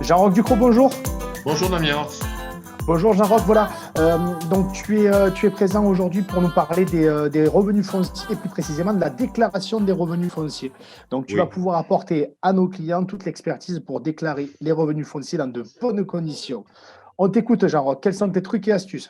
Jean-Roch Ducrot, bonjour. Bonjour Damien. Bonjour Jean-Roch, voilà. Donc tu es présent aujourd'hui pour nous parler des revenus fonciers et plus précisément de la déclaration des revenus fonciers. Donc tu vas Oui. pouvoir apporter à nos clients toute l'expertise pour déclarer les revenus fonciers dans de bonnes conditions. On t'écoute Jean-Roch, quels sont tes trucs et astuces?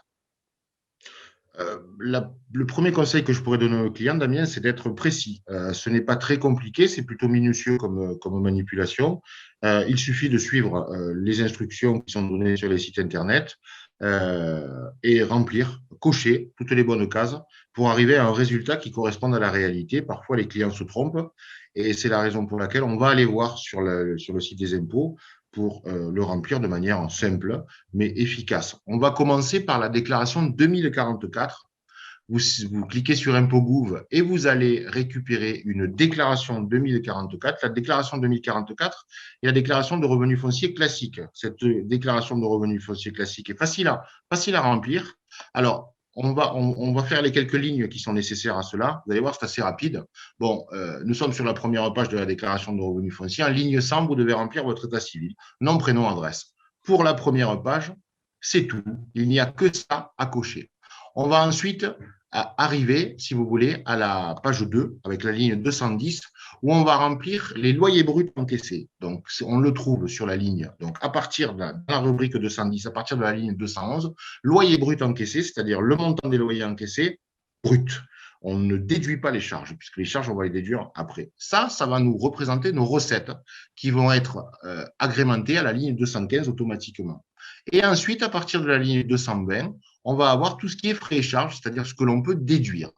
Le premier conseil que je pourrais donner aux clients, Damien, c'est d'être précis. Ce n'est pas très compliqué, c'est plutôt minutieux comme manipulation. Il suffit de suivre les instructions qui sont données sur les sites Internet et remplir, cocher toutes les bonnes cases pour arriver à un résultat qui corresponde à la réalité. Parfois, les clients se trompent et c'est la raison pour laquelle on va aller voir sur le site des impôts pour le remplir de manière simple mais efficace. On va commencer par la déclaration 2044. Vous cliquez sur Impôt Gouv et vous allez récupérer une déclaration 2044. La déclaration 2044 est la déclaration de revenus fonciers classique. Cette déclaration de revenus fonciers classique est facile à remplir. Alors, on va faire les quelques lignes qui sont nécessaires à cela. Vous allez voir, c'est assez rapide. Bon, nous sommes sur la première page de la déclaration de revenus fonciers. En ligne 100, vous devez remplir votre état civil, nom, prénom, adresse. Pour la première page, c'est tout. Il n'y a que ça à cocher. On va ensuite arriver, si vous voulez, à la page 2, avec la ligne 210, où on va remplir les loyers bruts encaissés. Donc, on le trouve sur la ligne, donc à partir de la rubrique 210, à partir de la ligne 211, loyer brut encaissé, c'est-à-dire le montant des loyers encaissés, brut. On ne déduit pas les charges, puisque les charges, on va les déduire après. Ça va nous représenter nos recettes qui vont être agrémentées à la ligne 215 automatiquement. Et ensuite, à partir de la ligne 220, on va avoir tout ce qui est frais et charges, c'est-à-dire ce que l'on peut déduire.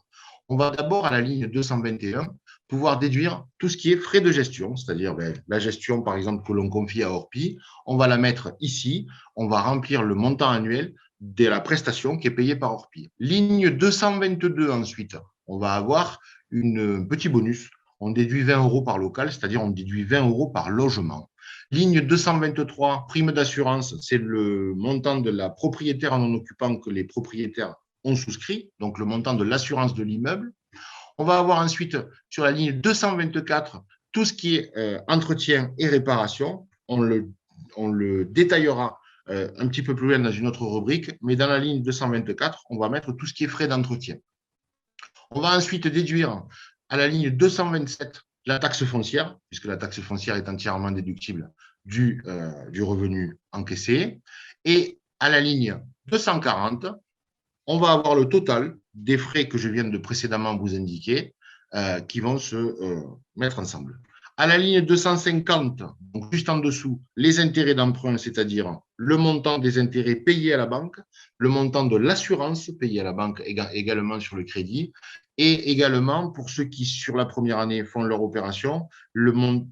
On va d'abord, à la ligne 221, pouvoir déduire tout ce qui est frais de gestion, c'est-à-dire la gestion, par exemple, que l'on confie à Orpi. On va la mettre ici. On va remplir le montant annuel de la prestation qui est payée par Orpi. Ligne 222 ensuite, on va avoir un petit bonus. On déduit 20 euros par local, c'est-à-dire on déduit 20 euros par logement. Ligne 223, prime d'assurance, c'est le montant de la propriétaire non occupant que les propriétaires ont souscrit, donc le montant de l'assurance de l'immeuble. On va avoir ensuite sur la ligne 224 tout ce qui est entretien et réparation. On le détaillera un petit peu plus loin dans une autre rubrique, mais dans la ligne 224, on va mettre tout ce qui est frais d'entretien. On va ensuite déduire à la ligne 227 la taxe foncière, puisque la taxe foncière est entièrement déductible du revenu encaissé. Et à la ligne 240, on va avoir le total des frais que je viens de précédemment vous indiquer qui vont se mettre ensemble. À la ligne 250, donc juste en dessous, les intérêts d'emprunt, c'est-à-dire le montant des intérêts payés à la banque, le montant de l'assurance payée à la banque également sur le crédit, et également pour ceux qui, sur la première année, font leur opération,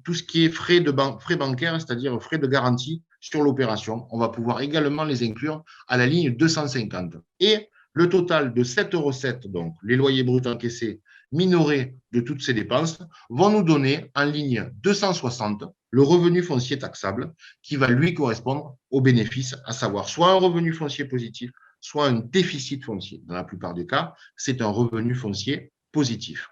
tout ce qui est frais bancaires, c'est-à-dire frais de garantie sur l'opération. On va pouvoir également les inclure à la ligne 250. Et le total de 7,07 €, donc les loyers bruts encaissés minorés de toutes ces dépenses, vont nous donner en ligne 260 le revenu foncier taxable qui va lui correspondre au bénéfice, à savoir soit un revenu foncier positif, soit un déficit foncier. Dans la plupart des cas, c'est un revenu foncier positif.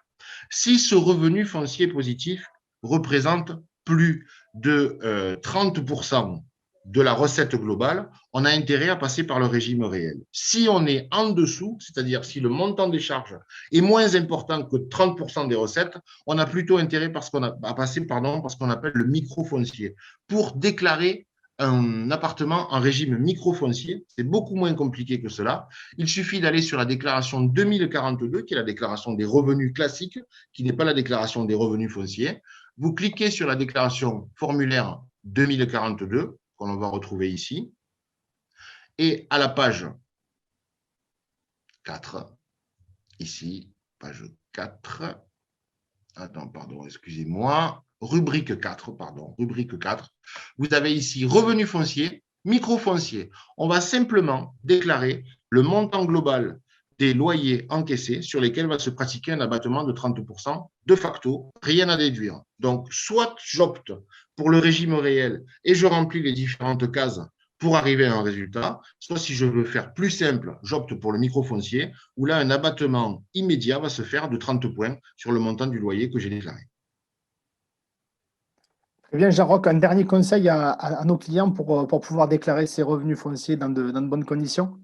Si ce revenu foncier positif représente plus de 30% de la recette globale, on a intérêt à passer par le régime réel. Si on est en dessous, c'est-à-dire si le montant des charges est moins important que 30% des recettes, on a plutôt intérêt à passer par ce qu'on appelle le microfoncier pour déclarer un appartement en régime microfoncier. C'est beaucoup moins compliqué que cela. Il suffit d'aller sur la déclaration 2042, qui est la déclaration des revenus classiques, qui n'est pas la déclaration des revenus fonciers. Vous cliquez sur la déclaration formulaire 2042, qu'on va retrouver ici. Et à la page 4, ici, page 4, attends, pardon, excusez-moi, rubrique 4, vous avez ici revenu foncier, microfoncier. On va simplement déclarer le montant global des loyers encaissés sur lesquels va se pratiquer un abattement de 30%. De facto, rien à déduire. Donc, soit j'opte pour le régime réel et je remplis les différentes cases pour arriver à un résultat, soit si je veux faire plus simple, j'opte pour le microfoncier, où là, un abattement immédiat va se faire de 30 points sur le montant du loyer que j'ai déclaré. Eh bien, Jean-Roch, un dernier conseil à nos clients pour pouvoir déclarer ses revenus fonciers dans de bonnes conditions?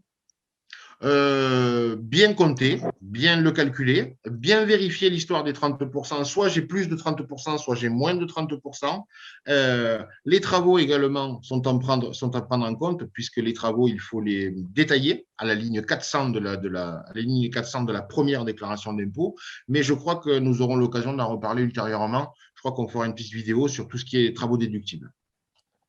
Bien compter, bien le calculer, bien vérifier l'histoire des 30%. Soit j'ai plus de 30%, soit j'ai moins de 30%. Les travaux également sont à prendre en compte, puisque les travaux, il faut les détailler à la ligne 400 à la ligne 400 de la première déclaration d'impôt. Mais je crois que nous aurons l'occasion d'en reparler ultérieurement. Je crois qu'on fera une petite vidéo sur tout ce qui est travaux déductibles.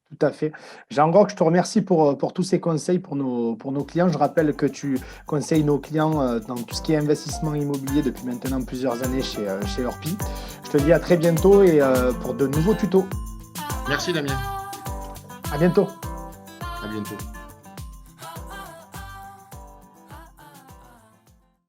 Tout à fait. Jean-Roch, je te remercie pour tous ces conseils pour nos clients. Je rappelle que tu conseilles nos clients dans tout ce qui est investissement immobilier depuis maintenant plusieurs années chez Orpi. Je te dis à très bientôt et pour de nouveaux tutos. Merci Damien. À bientôt. À bientôt.